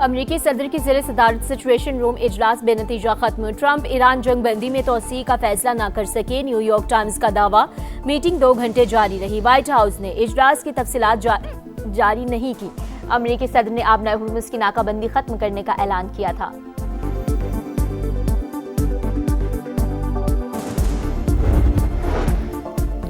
अमरीकी सदर की ज़ेर सदारत सिचुएशन रूम इजलास बेनतीजा खत्म। ट्रंप ईरान जंग बंदी में तोसी का फैसला न कर सके, न्यूयॉर्क टाइम्स का दावा। मीटिंग 2 घंटे जारी रही। व्हाइट हाउस ने इजलास की तफसीलात जारी नहीं की। अमरीकी सदर ने आबनाए हुर्मुज़ की नाकाबंदी खत्म करने का ऐलान किया था।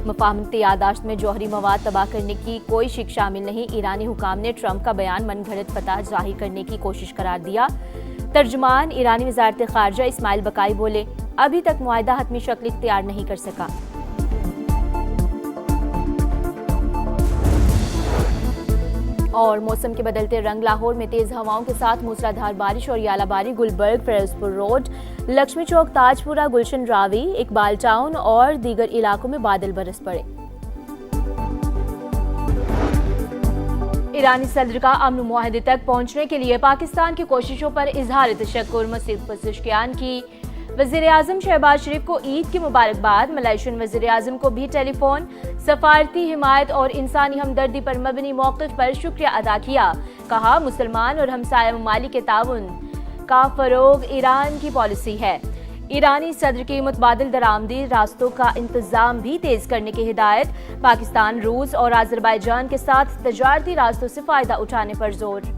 मुफाहमती यादाश्त में जौहरी मवाद तबाह करने की कोई शिक शामिल नहीं। ईरानी हुकाम ने ट्रंप का बयान मनगढ़ंत पता जाहिर करने की कोशिश करार दिया। तर्जुमान ईरानी वज़ारत ख़ारजा इस्माइल बकाई बोले, अभी तक मुआहिदा हतमी शक्ल इख्तियार नहीं कर सका। और मौसम के बदलते रंग, लाहौर में तेज हवाओं के साथ मूसलाधार बारिश और यालाबारी। गुलबर्ग, फिरोजपुर रोड, लक्ष्मी चौक, ताजपुरा, गुलशन रावी, इकबाल टाउन और दीगर इलाकों में बादल बरस पड़े। ईरानी सदर का अमन मुआहदे तक पहुंचने के लिए पाकिस्तान की कोशिशों पर इजहार तशक्कुर। मसीह पज़ेश्कियान की वज़ीर आज़म शहबाज शरीफ को ईद की मुबारकबाद। मलेशियन वज़ीर आज़म को भी टेलीफोन। सफारती हिमायत और इंसानी हमदर्दी पर मबनी मौक़िफ़ पर शुक्रिया अदा किया। कहा, मुसलमान और हमसाया ममालिक के ताउन का फ़रोग़ ईरान की पॉलिसी है। ईरानी सदर की मुतबादिल दरामदी रास्तों का इंतज़ाम भी तेज़ करने की हिदायत। पाकिस्तान, रूस और आज़रबाईजान के साथ तजारती रास्तों से फ़ायदा उठाने पर जोर।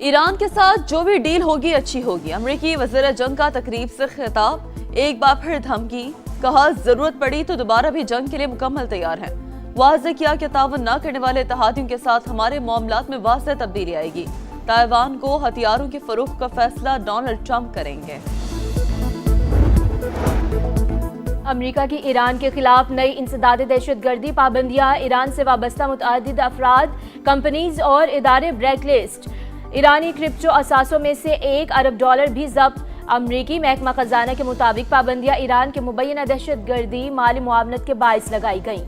ईरान के साथ जो भी डील होगी अच्छी होगी। अमरीकी वज़ीर जंग का तकरीब से खिताब। एक बार फिर धमकी। कहा, जरूरत पड़ी तो दोबारा भी जंग के लिए मुकम्मल तैयार हैं। वाज़ेह किया कि ताउन न करने वाले इत्तेहादियों के साथ हमारे मामलात में वाज़ेह तब्दीली आएगी। ताइवान को हथियारों के फरोख्त का फैसला डोनाल्ड ट्रंप करेंगे। अमरीका की ईरान के खिलाफ नई इंसदाद दहशतगर्दी पाबंदियां। ईरान से वाबस्ता मुतअद्दिद अफराद, कंपनीज और इदारे ब्लैक लिस्ट। ईरानी क्रिप्टो असासों में से $1 अरब भी जब्त। अमरीकी महकमा खजाना के मुताबिक पाबंदियां ईरान के मुबैना दहशतगर्दी माली मुआवनत के बाइस लगाई गईं।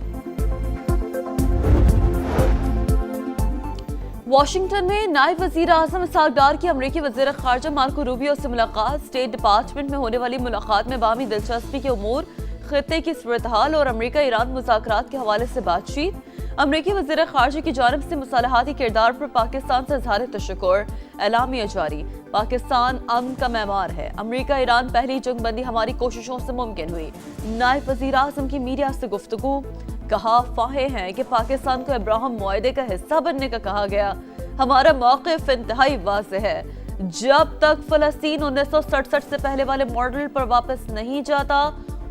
वाशिंगटन में नायब वज़ीर आज़म इसहाक डार की अमरीकी वज़ीर ख़ारजा मार्को रूबियो से मुलाकात। स्टेट डिपार्टमेंट में होने वाली मुलाकात में बामी दिलचस्पी के उमूर, खित्ते की सूरत-हाल और अमरीका ईरान मुज़ाकरात के हवाले से बातचीत। अमरीकी वज़ीर ख़ारजा की जानिब से मुसालहाती किरदार पर पाकिस्तान से इज़हार तशक्कुर। एलामिया जारी। पाकिस्तान अमन का मेमार है। अमरीका ईरान पहली जंग बंदी हमारी कोशिशों से मुमकिन हुई। नायब वज़ीर आज़म की मीडिया से गुफ्तगू। कहा, फाहे हैं कि पाकिस्तान को अब्राहम मुआहदे का हिस्सा बनने का कहा गया। हमारा मौक़िफ़ इंतहाई वाज़ेह है। जब तक फ़लस्तीन 1967 से पहले वाले मॉडल पर वापस नहीं जाता,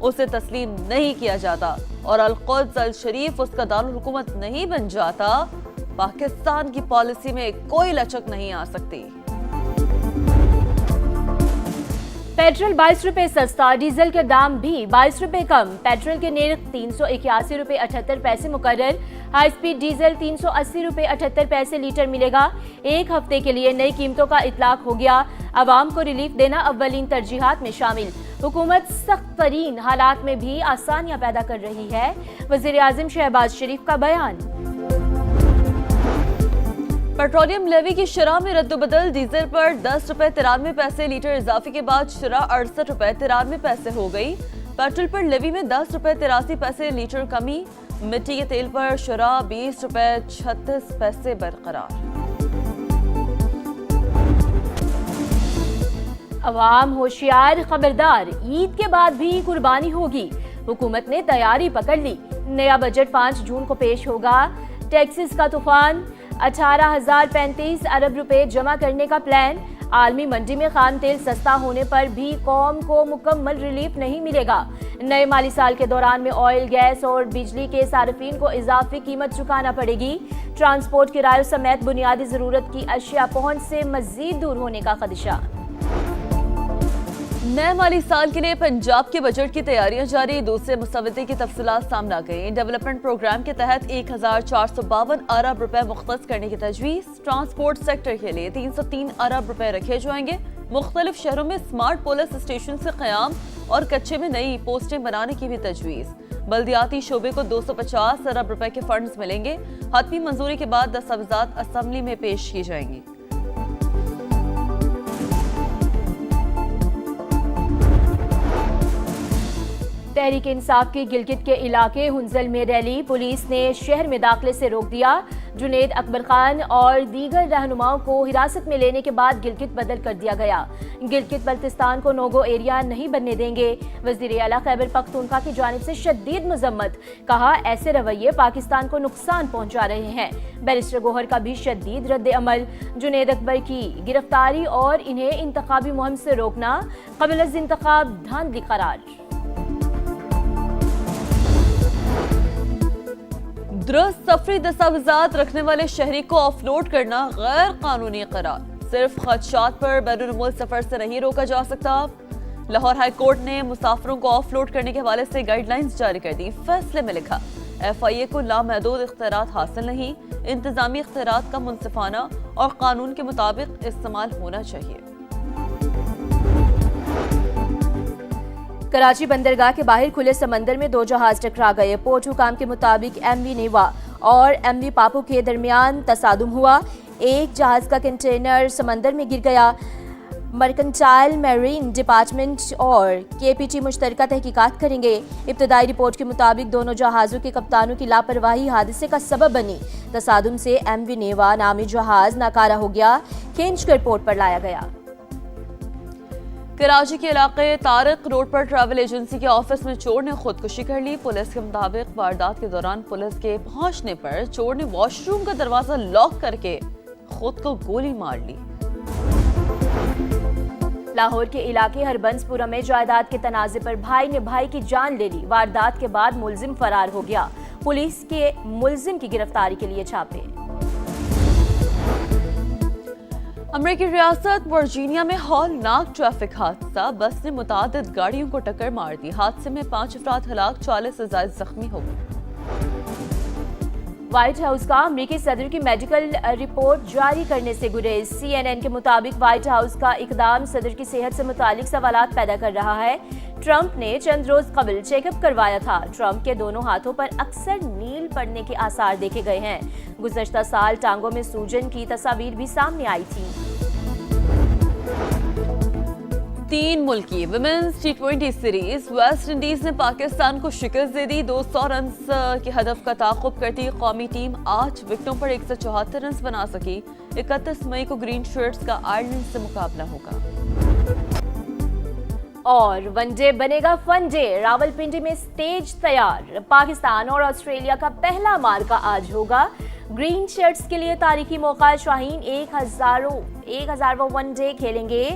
उसे तस्लीम नहीं किया जाता और अल-कुद्स अल-शरीफ उसका दारुल हुकूमत नहीं बन जाता, पाकिस्तान की पॉलिसी में कोई लचक नहीं आ सकती। पेट्रोल 22 रुपए सस्ता, डीजल के दाम भी 22 रुपए कम। पेट्रोल के निर्ख 381 रुपए 78 पैसे मुकर्रर। हाई स्पीड डीजल 380 रुपए 78 पैसे लीटर मिलेगा। एक हफ्ते के लिए नई कीमतों का इतलाक हो गया। अवाम को रिलीफ देना अव्वलीन तरजीहात में शामिल। हुकूमत सख्त तरीन हालात में भी आसानियां पैदा कर रही है। वज़ीर आज़म शहबाज शरीफ का बयान। पेट्रोलियम लेवी की शरह में रद्दबदल। डीजल पर 10 रुपए 93 पैसे लीटर इजाफे के बाद शरह 68 रुपए 93 पैसे हो गई। पेट्रोल पर लेवी में 10 रुपए 83 पैसे लीटर कमी। मिट्टी के तेल पर शरह 20 रुपए 36 पैसे बरकरार। अवाम होशियार, खबरदार, ईद के बाद भी कुर्बानी होगी। हुकूमत ने तैयारी पकड़ ली। नया बजट 5 जून को पेश होगा। टैक्सेस का तूफान। 18,035 अरब रुपए जमा करने का प्लान। आलमी मंडी में खान तेल सस्ता होने पर भी कौम को मुकम्मल रिलीफ नहीं मिलेगा। नए माली साल के दौरान में ऑयल, गैस और बिजली के सार्फिन को इजाफी कीमत चुकाना पड़ेगी। ट्रांसपोर्ट किरायों समेत बुनियादी जरूरत की अशिया पहुंच से मजीद दूर होने का खदशा। नए माली साल के लिए पंजाब के बजट की तैयारियां जारी। दूसरे मुसव्वदे की तफसीलात सामने आ गई। डेवलपमेंट प्रोग्राम के तहत 1452 अरब रुपए मुख्तस करने की तजवीज़। ट्रांसपोर्ट सेक्टर के लिए 303 अरब रुपए रखे जाएंगे। मुख्तलिफ शहरों में स्मार्ट पुलिस स्टेशन से क़याम और कच्चे में नई पोस्टें बनाने की भी तजवीज़। बल्दियाती शोबे को 250 अरब रुपए के फंड्स मिलेंगे। हतमी मंजूरी के बाद दस्तावेज़ात असम्बली में पेश की जाएंगी। तहरीक इंसाफ की गिलगित के इलाके हुंजल में रैली, पुलिस ने शहर में दाखिले से रोक दिया। जुनेद अकबर खान और दीगर रहनुमाओं को हिरासत में लेने के बाद गिलगित बदल कर दिया गया। गिलगित बल्तिस्तान को नोगो एरिया नहीं बनने देंगे। वजीर आला खैबर पख्तूनख्वा की जानिब से शदीद मजम्मत, कहा ऐसे रवैये पाकिस्तान को नुकसान पहुंचा रहे हैं। बैरिस्टर गोहर का भी शदीद रद्द अमल, जुनेद अकबर की गिरफ्तारी और इन्हें इंतखाबी मुहिम से रोकना क़ब्ल अज़ इंतखाब धांधली करार। दुरुस्त सफरी दस्तावेजात रखने वाले शहरी को ऑफलोड करना गैर कानूनी करार, सिर्फ खदशात पर बैरून मुल्क सफर से नहीं रोका जा सकता। लाहौर हाई कोर्ट ने मुसाफिरों को ऑफलोड करने के हवाले से गाइडलाइंस जारी कर दी। फैसले में लिखा, FIA को लामहदूद इख्तियारात हासिल नहीं, इंतजामी इख्तियारात का मुनसिफाना और कानून के मुताबिक इस्तेमाल होना चाहिए। कराची बंदरगाह के बाहर खुले समंदर में 2 जहाज टकरा गए। पोर्ट हुकाम के मुताबिक MV नेवा और MV पापू के दरमियान तसादुम हुआ। एक जहाज का कंटेनर समंदर में गिर गया। मर्केंटाइल मैरीन डिपार्टमेंट और KPT मुश्तरका तहकीकात करेंगे। इब्तदाई रिपोर्ट के मुताबिक दोनों जहाज़ों के कप्तानों की लापरवाही हादसे का सबब बनी। तसादुम से MV नेवा नामी जहाज नाकारा हो गया, खींचकर पोर्ट पर लाया गया। कराची के इलाके तारिक रोड पर ट्रैवल एजेंसी के ऑफिस में चोर ने खुदकुशी कर ली। पुलिस के मुताबिक वारदात के दौरान पुलिस के पहुंचने पर चोर ने वॉशरूम का दरवाजा लॉक करके खुद को गोली मार ली। लाहौर के इलाके हरबंसपुरा में जायदाद के तनाजे पर भाई ने भाई की जान ले ली। वारदात के बाद मुलजिम फरार हो गया। पुलिस के मुलजिम की गिरफ्तारी के लिए छापे। अमेरिकी रियासत वर्जीनिया में हौलनाक ट्रैफिक हादसा, बस ने मुतादिद गाड़ियों को टक्कर मार दी। हादसे में 5 अफराद हलाक, 40 से ज्यादा जख्मी हो गए। व्हाइट हाउस का अमेरिकी सदर की मेडिकल रिपोर्ट जारी करने से गुरेज। CNN के मुताबिक व्हाइट हाउस का इकदाम सदर की सेहत से मुतालिक सवालात पैदा कर रहा है। ट्रंप ने चंद रोज कबल चेकअप करवाया था। ट्रंप के दोनों हाथों पर अक्सर नील पड़ने के आसार देखे गए हैं। गुज़श्ता साल टांगों में सूजन की तस्वीर भी सामने आई थी। 3 मुल्की women's T20 series, West Indies ने पाकिस्तान को शिकस्त दे दी। 200 रन के हदफ का ताक़ुब करती कौमी टीम 8 विकेटों पर 174 रन बना सकी। 31 मई को ग्रीन शर्ट्स का आयरलैंड से मुकाबला होगा। और वनडे बनेगा फनडे, रावलपिंडी में स्टेज तैयार। पाकिस्तान और ऑस्ट्रेलिया का पहला मार्का आज होगा। ग्रीन शर्ट्स के लिए तारीखी मौका, शाहीन 1000वां वनडे खेलेंगे।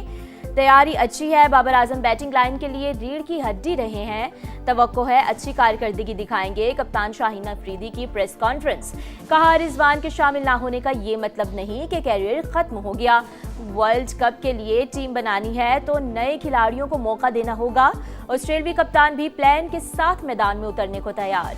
तैयारी अच्छी है। बाबर आजम बैटिंग लाइन के लिए रीढ़ की हड्डी रहे हैं। तवक्को है अच्छी कारकर्दगी दिखाएंगे। कप्तान शाहीन अफरीदी की प्रेस कॉन्फ्रेंस, कहा रिजवान के शामिल ना होने का ये मतलब नहीं कि कैरियर खत्म हो गया। वर्ल्ड कप के लिए टीम बनानी है तो नए खिलाड़ियों को मौका देना होगा। ऑस्ट्रेलियाई कप्तान भी प्लान के साथ मैदान में उतरने को तैयार।